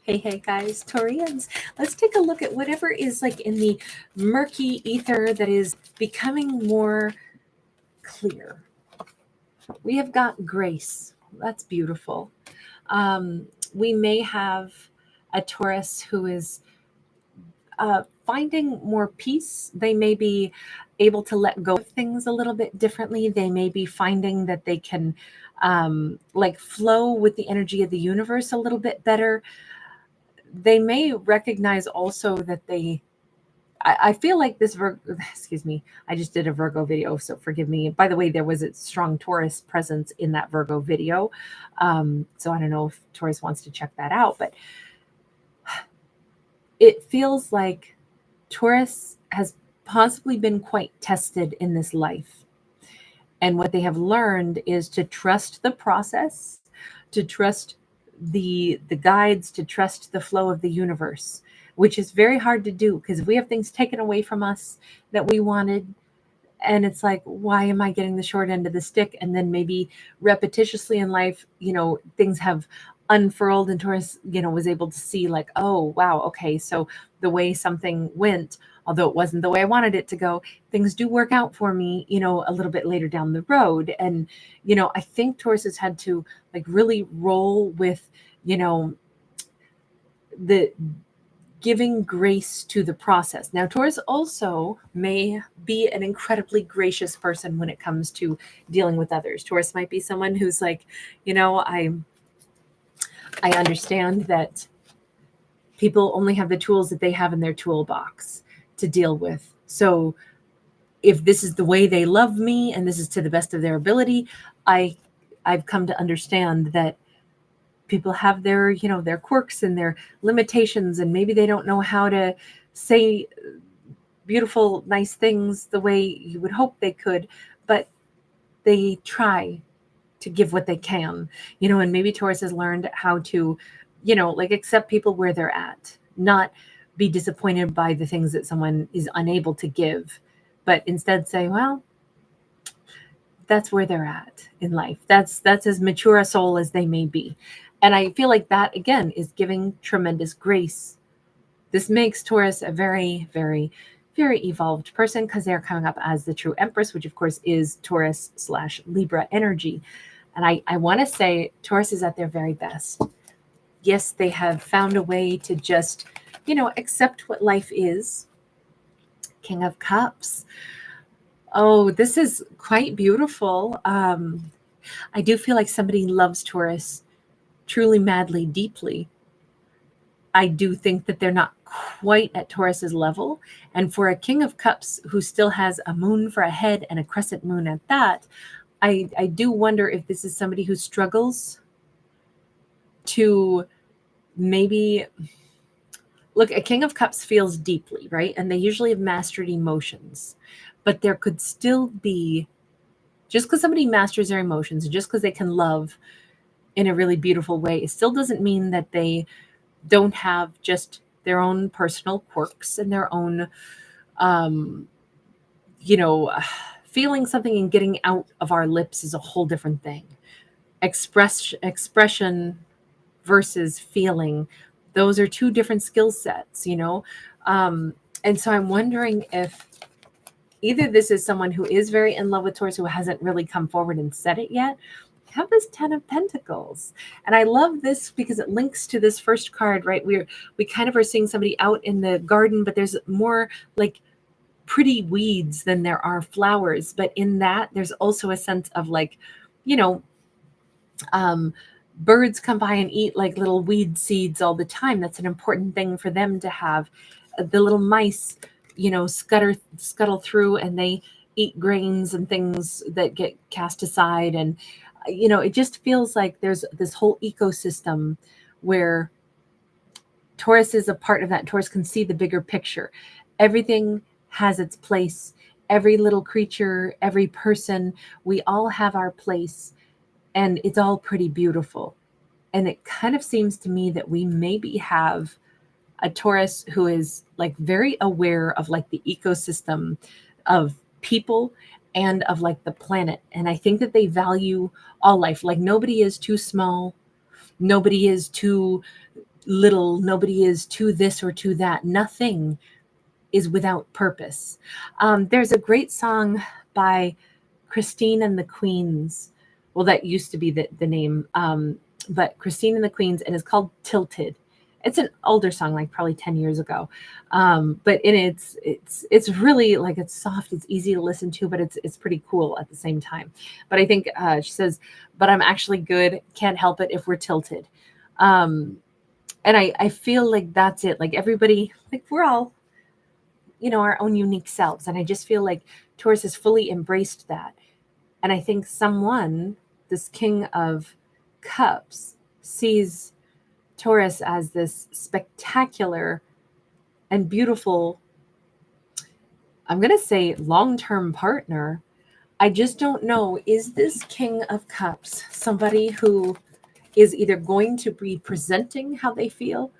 Hey guys, Taurians. Let's take a look at whatever is like in the murky ether that is becoming more clear. We have got grace. That's beautiful. We may have a Taurus who is finding more peace. They may be able to let go of things a little bit differently. They may be finding that they can like flow with the energy of the universe a little bit better. They may recognize also that I feel like this Virgo, excuse me, I just did a Virgo video, so forgive me. By the way, there was a strong Taurus presence in that Virgo video. So I don't know if Taurus wants to check that out, but it feels like Taurus has possibly been quite tested in this life. And what they have learned is to trust the process, to trust the guides, to trust the flow of the universe, which is very hard to do because we have things taken away from us that we wanted, and it's like, why am I getting the short end of the stick? And then maybe repetitiously in life, things have unfurled, and Taurus, was able to see like, oh wow, okay, so the way something went, although it wasn't the way I wanted it to go, things do work out for me, a little bit later down the road. And I think Taurus has had to like really roll with the giving grace to the process. Now, Taurus also may be an incredibly gracious person when it comes to dealing with others. Taurus might be someone who's like, I understand that people only have the tools that they have in their toolbox to deal with. So if this is the way they love me and this is to the best of their ability, I've come to understand that people have their their quirks and their limitations, and maybe they don't know how to say beautiful, nice things the way you would hope they could, but they try to give what they can, and maybe Taurus has learned how to, like accept people where they're at, not be disappointed by the things that someone is unable to give, but instead say, well, that's where they're at in life. That's as mature a soul as they may be. And I feel like that, again, is giving tremendous grace. This makes Taurus a very, very, very evolved person because they're coming up as the true Empress, which, of course, is Taurus/Libra energy. And I want to say Taurus is at their very best. Yes, they have found a way to just, accept what life is. King of Cups. Oh, this is quite beautiful. I do feel like somebody loves Taurus truly, madly, deeply. I do think that they're not quite at Taurus's level. And for a King of Cups who still has a moon for a head and a crescent moon at that, I do wonder if this is somebody who struggles to maybe look. A King of Cups feels deeply, right? And they usually have mastered emotions, but there could still be, just because somebody masters their emotions and just because they can love in a really beautiful way, it still doesn't mean that they don't have just their own personal quirks and their own, feeling something and getting out of our lips is a whole different thing. Expression versus feeling, those are two different skill sets, and so I'm wondering if either this is someone who is very in love with Taurus who hasn't really come forward and said it yet. I have this 10 of Pentacles, and I love this because it links to this first card, right? We kind of are seeing somebody out in the garden, but there's more like pretty weeds than there are flowers. But in that, there's also a sense of like, birds come by and eat like little weed seeds all the time. That's an important thing for them to have. The little mice, scuttle through, and they eat grains and things that get cast aside. And, it just feels like there's this whole ecosystem where Taurus is a part of that. Taurus can see the bigger picture. Everything has its place. Every little creature, every person, we all have our place. And it's all pretty beautiful. And it kind of seems to me that we maybe have a Taurus who is like very aware of like the ecosystem of people and of like the planet. And I think that they value all life. Like nobody is too small. Nobody is too little, nobody is to this or to that. Nothing is without purpose. There's a great song by Christine and the Queens. Well, that used to be the name, but Christine and the Queens, and it's called Tilted. It's an older song, like probably 10 years ago. But in it's really like, it's soft, it's easy to listen to, but it's pretty cool at the same time. But I think she says, but I'm actually good, can't help it if we're tilted. And I feel like that's it. Like everybody, like we're all, our own unique selves. And I just feel like Taurus has fully embraced that. And I think this King of Cups, sees Taurus as this spectacular and beautiful, I'm going to say long-term partner. I just don't know. Is this King of Cups somebody who is either going to be presenting how they feel?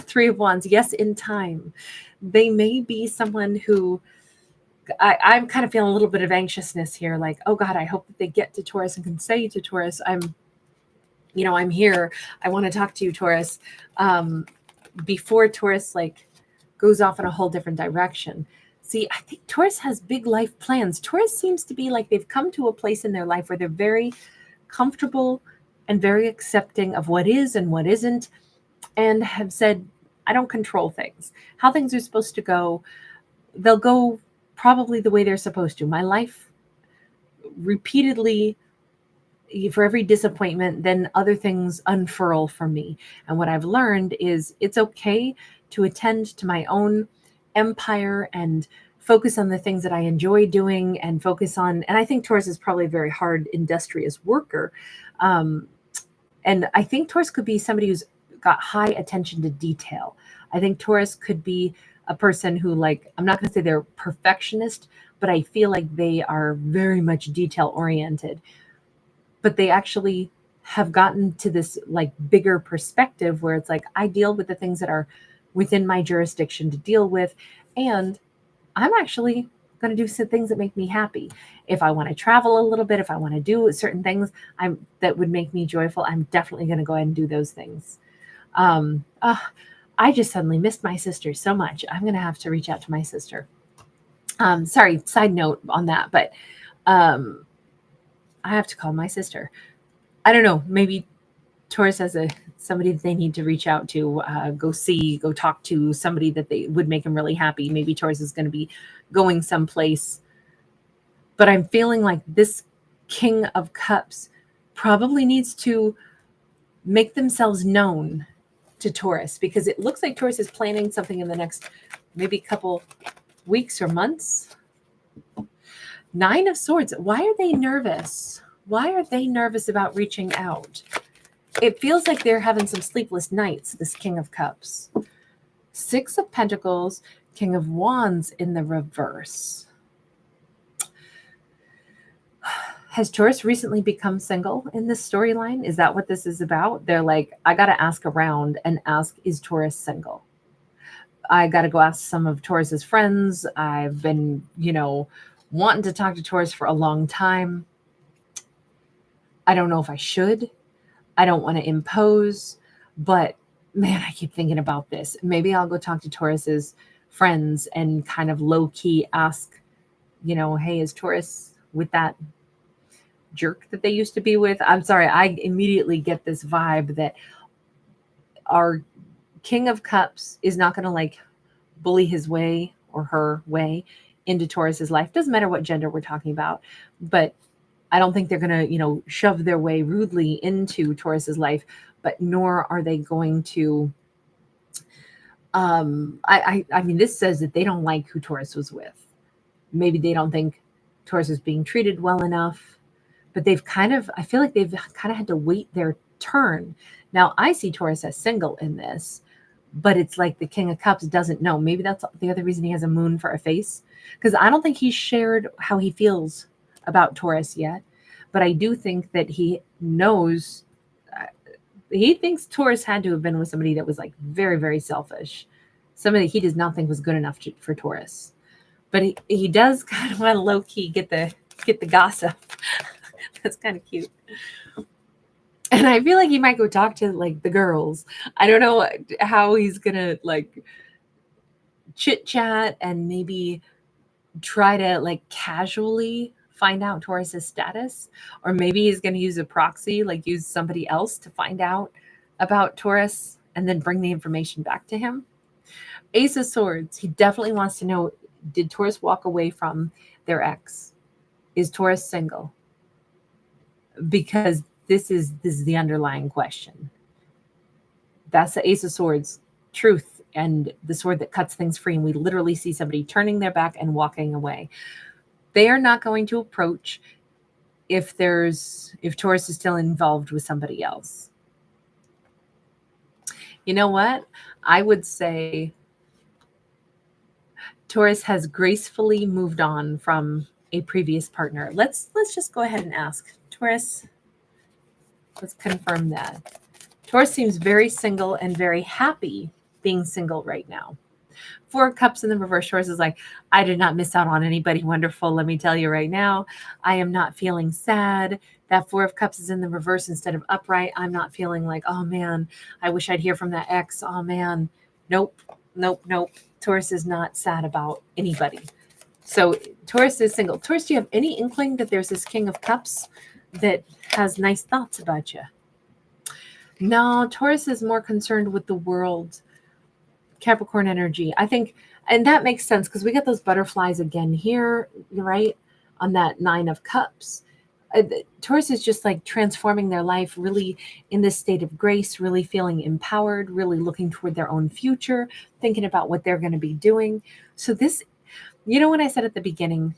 Three of Wands, yes, in time. They may be someone who I'm kind of feeling a little bit of anxiousness here. Like, oh God, I hope that they get to Taurus and can say to Taurus, I'm here. I want to talk to you, Taurus. Before Taurus goes off in a whole different direction. See, I think Taurus has big life plans. Taurus seems to be like they've come to a place in their life where they're very comfortable and very accepting of what is and what isn't, and have said, I don't control things. How things are supposed to go, they'll go probably the way they're supposed to. My life repeatedly, for every disappointment, then other things unfurl for me. And what I've learned is it's okay to attend to my own empire and focus on the things that I enjoy doing, and and I think Taurus is probably a very hard, industrious worker. And I think Taurus could be somebody who's got high attention to detail. I think Taurus could be a person who, I'm not going to say they're perfectionist, but I feel like they are very much detail oriented. But they actually have gotten to this bigger perspective where it's like, I deal with the things that are within my jurisdiction to deal with. And I'm actually going to do some things that make me happy. If I want to travel a little bit, if I want to do certain things that would make me joyful, I'm definitely going to go ahead and do those things. I just suddenly missed my sister so much. I'm going to have to reach out to my sister. Sorry, side note on that, but I have to call my sister. I don't know, maybe Taurus has somebody that they need to reach out to, go talk to somebody that they would make them really happy. Maybe Taurus is going to be going someplace, but I'm feeling like this King of Cups probably needs to make themselves known to Taurus, because it looks like Taurus is planning something in the next maybe couple weeks or months. Nine of Swords. Why are they nervous? Why are they nervous about reaching out? It feels like they're having some sleepless nights, this King of Cups. Six of Pentacles, King of Wands in the reverse. Has Taurus recently become single in this storyline? Is that what this is about? They're like, I got to ask around and ask, is Taurus single? I got to go ask some of Taurus's friends. I've been, wanting to talk to Taurus for a long time. I don't know if I should. I don't want to impose, but man, I keep thinking about this. Maybe I'll go talk to Taurus's friends and kind of low key ask, hey, is Taurus with that jerk that they used to be with? I'm sorry, I immediately get this vibe that our King of Cups is not going to bully his way or her way into Taurus's life. Doesn't matter what gender we're talking about, but I don't think they're going to, shove their way rudely into Taurus's life, but nor are they going to, I mean, this says that they don't like who Taurus was with. Maybe they don't think Taurus is being treated well enough, but I feel like they've kind of had to wait their turn. Now I see Taurus as single in this, but it's like the King of Cups doesn't know. Maybe that's the other reason he has a moon for a face, because I don't think he's shared how he feels about Taurus yet, but I do think that he knows, he thinks Taurus had to have been with somebody that was very, very selfish, somebody he does not think was good enough for Taurus, but he does kind of want to low key get the gossip. That's kind of cute. And I feel like he might go talk to like the girls. I don't know how he's gonna like chit chat and maybe try to like casually find out Taurus's status, or maybe he's going to use a proxy, like use somebody else to find out about Taurus and then bring the information back to him. Ace of Swords, he definitely wants to know, did Taurus walk away from their ex? Is Taurus single? Because this is the underlying question. That's the Ace of Swords, truth, and the sword that cuts things free. And we literally see somebody turning their back and walking away. They are not going to approach if Taurus is still involved with somebody else. You know what? I would say Taurus has gracefully moved on from a previous partner. Let's just go ahead and ask Taurus. Let's confirm that. Taurus seems very single and very happy being single right now. Four of Cups in the reverse. Taurus is like, I did not miss out on anybody wonderful. Let me tell you right now, I am not feeling sad. That Four of Cups is in the reverse instead of upright. I'm not feeling like, oh man, I wish I'd hear from that ex. Oh man, nope. Taurus is not sad about anybody. So Taurus is single. Taurus, do you have any inkling that there's this King of Cups that has nice thoughts about you? No, Taurus is more concerned with the world. Capricorn energy, I think, and that makes sense because we get those butterflies again here, right? On that Nine of Cups. Taurus is just like transforming their life, really in this state of grace, really feeling empowered, really looking toward their own future, thinking about what they're going to be doing. So this, when I said at the beginning,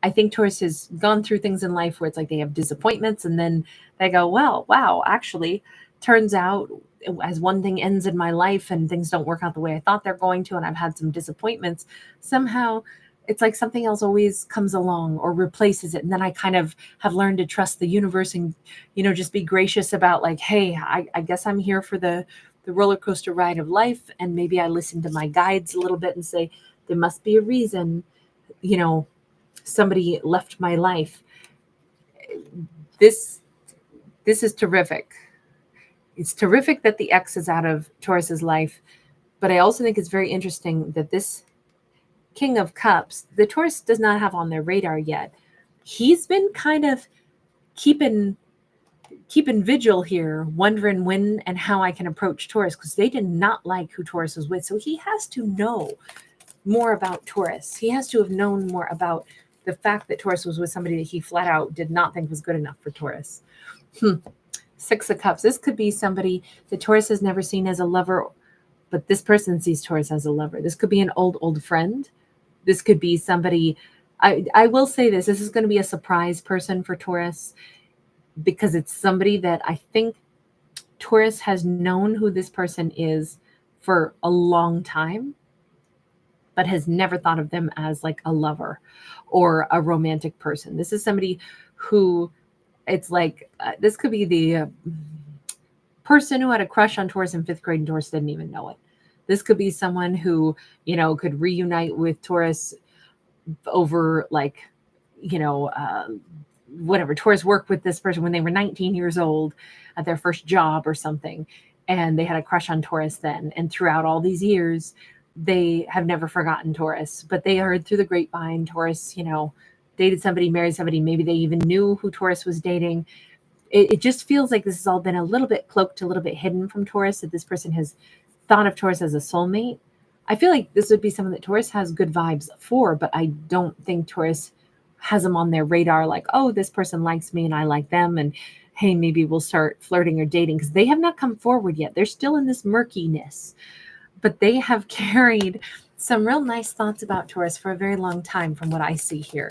I think Taurus has gone through things in life where it's like they have disappointments and then they go, well, wow, actually, turns out as one thing ends in my life and things don't work out the way I thought they're going to, and I've had some disappointments, somehow it's like something else always comes along or replaces it. And then I kind of have learned to trust the universe and, just be gracious about like, hey, I guess I'm here for the roller coaster ride of life. And maybe I listen to my guides a little bit and say, there must be a reason, somebody left my life. This is terrific. It's terrific that the ex is out of Taurus's life, but I also think it's very interesting that this King of Cups, the Taurus does not have on their radar yet. He's been kind of keeping vigil here, wondering when and how I can approach Taurus, because they did not like who Taurus was with. So he has to know more about Taurus. He has to have known more about the fact that Taurus was with somebody that he flat out did not think was good enough for Taurus. Six of Cups. This could be somebody that Taurus has never seen as a lover, but this person sees Taurus as a lover. This could be an old friend. This could be somebody, I will say this is going to be a surprise person for Taurus, because it's somebody that I think Taurus has known who this person is for a long time, but has never thought of them as like a lover or a romantic person. This is somebody who, it's like, this could be the person who had a crush on Taurus in 5th grade and Taurus didn't even know it. This could be someone who, could reunite with Taurus over like, whatever. Taurus worked with this person when they were 19 years old at their first job or something. And they had a crush on Taurus then. And throughout all these years, they have never forgotten Taurus, but they heard through the grapevine Taurus, dated somebody, married somebody. Maybe they even knew who Taurus was dating. It just feels like this has all been a little bit cloaked, a little bit hidden from Taurus, that this person has thought of Taurus as a soulmate. I feel like this would be someone that Taurus has good vibes for, but I don't think Taurus has them on their radar like, oh, this person likes me and I like them, and hey, maybe we'll start flirting or dating, because they have not come forward yet. They're still in this murkiness, but they have carried some real nice thoughts about Taurus for a very long time from what I see here.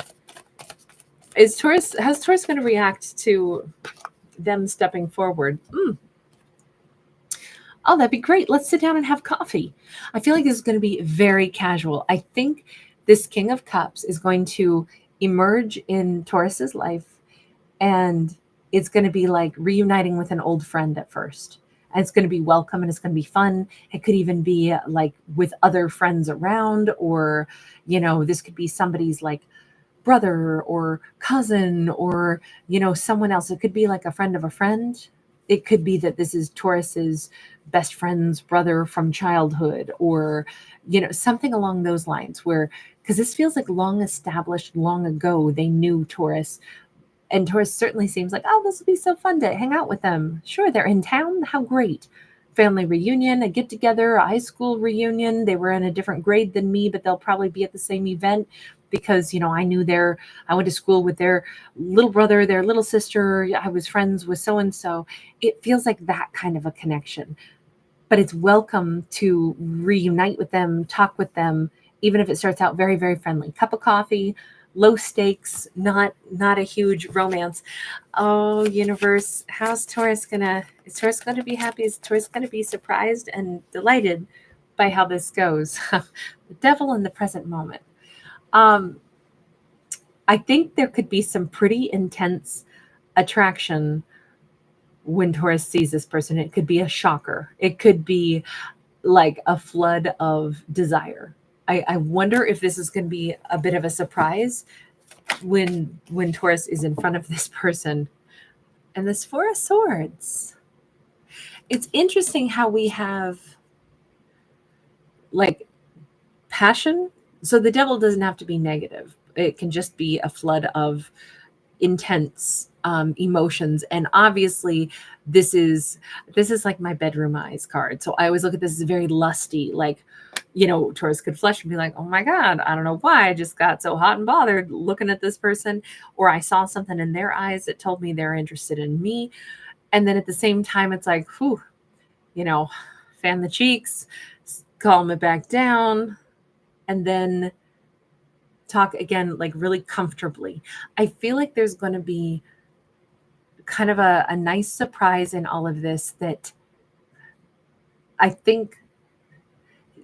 Has Taurus going to react to them stepping forward? Oh, that'd be great. Let's sit down and have coffee. I feel like this is going to be very casual. I think this King of Cups is going to emerge in Taurus's life, and it's going to be like reuniting with an old friend at first. And it's going to be welcome and it's going to be fun. It could even be like with other friends around, or, this could be somebody's like brother or cousin or, someone else. It could be like a friend of a friend. It could be that this is Taurus's best friend's brother from childhood, or, something along those lines, where, because this feels like long established, long ago, they knew Taurus. And Taurus certainly seems like, oh, this will be so fun to hang out with them. Sure, they're in town. How great. Family reunion, a get together, a high school reunion. They were in a different grade than me, but they'll probably be at the same event because, I went to school with their little brother, their little sister. I was friends with so and so. It feels like that kind of a connection. But it's welcome to reunite with them, talk with them, even if it starts out very, very friendly. Cup of coffee, low stakes, not a huge romance. Oh, universe, how's Taurus is Taurus gonna be happy? Is Taurus gonna be surprised and delighted by how this goes? The devil in the present moment. I think there could be some pretty intense attraction when Taurus sees this person. It could be a shocker. It could be like a flood of desire. I wonder if this is going to be a bit of a surprise when Taurus is in front of this person. And this Four of Swords. It's interesting how we have like passion. So the devil doesn't have to be negative. It can just be a flood of intense emotions. And obviously this is like my bedroom eyes card. So I always look at this as very lusty, like, Taurus could flush and be like, oh my God, I don't know why I just got so hot and bothered looking at this person, or I saw something in their eyes that told me they're interested in me. And then at the same time, it's like, whew, fan the cheeks, calm it back down, and then talk again, like really comfortably. I feel like there's going to be kind of a nice surprise in all of this, that I think,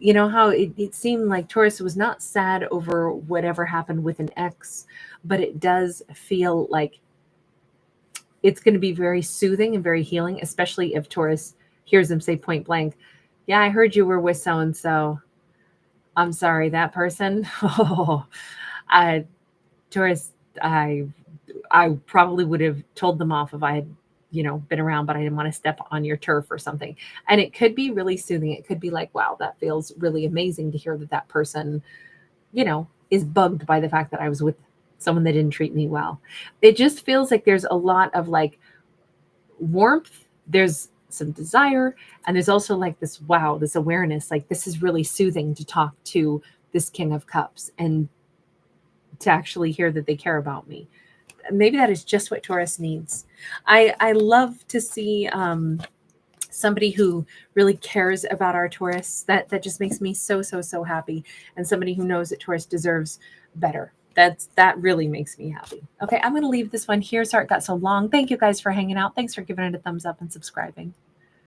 how it seemed like Taurus was not sad over whatever happened with an ex, but it does feel like it's going to be very soothing and very healing, especially if Taurus hears them say point blank, yeah, I heard you were with so-and-so. I'm sorry, that person. Oh, Taurus, I probably would have told them off if I had, been around, but I didn't want to step on your turf or something. And it could be really soothing. It could be like, wow, that feels really amazing to hear that person, is bugged by the fact that I was with someone that didn't treat me well. It just feels like there's a lot of like warmth. There's some desire. And there's also like this, wow, this awareness, like this is really soothing to talk to this King of Cups and to actually hear that they care about me. Maybe that is just what Taurus needs. I love to see somebody who really cares about our Taurus. That just makes me so, so, so happy. And somebody who knows that Taurus deserves better. That really makes me happy. Okay, I'm going to leave this one here. Sorry it got so long. Thank you guys for hanging out. Thanks for giving it a thumbs up and subscribing.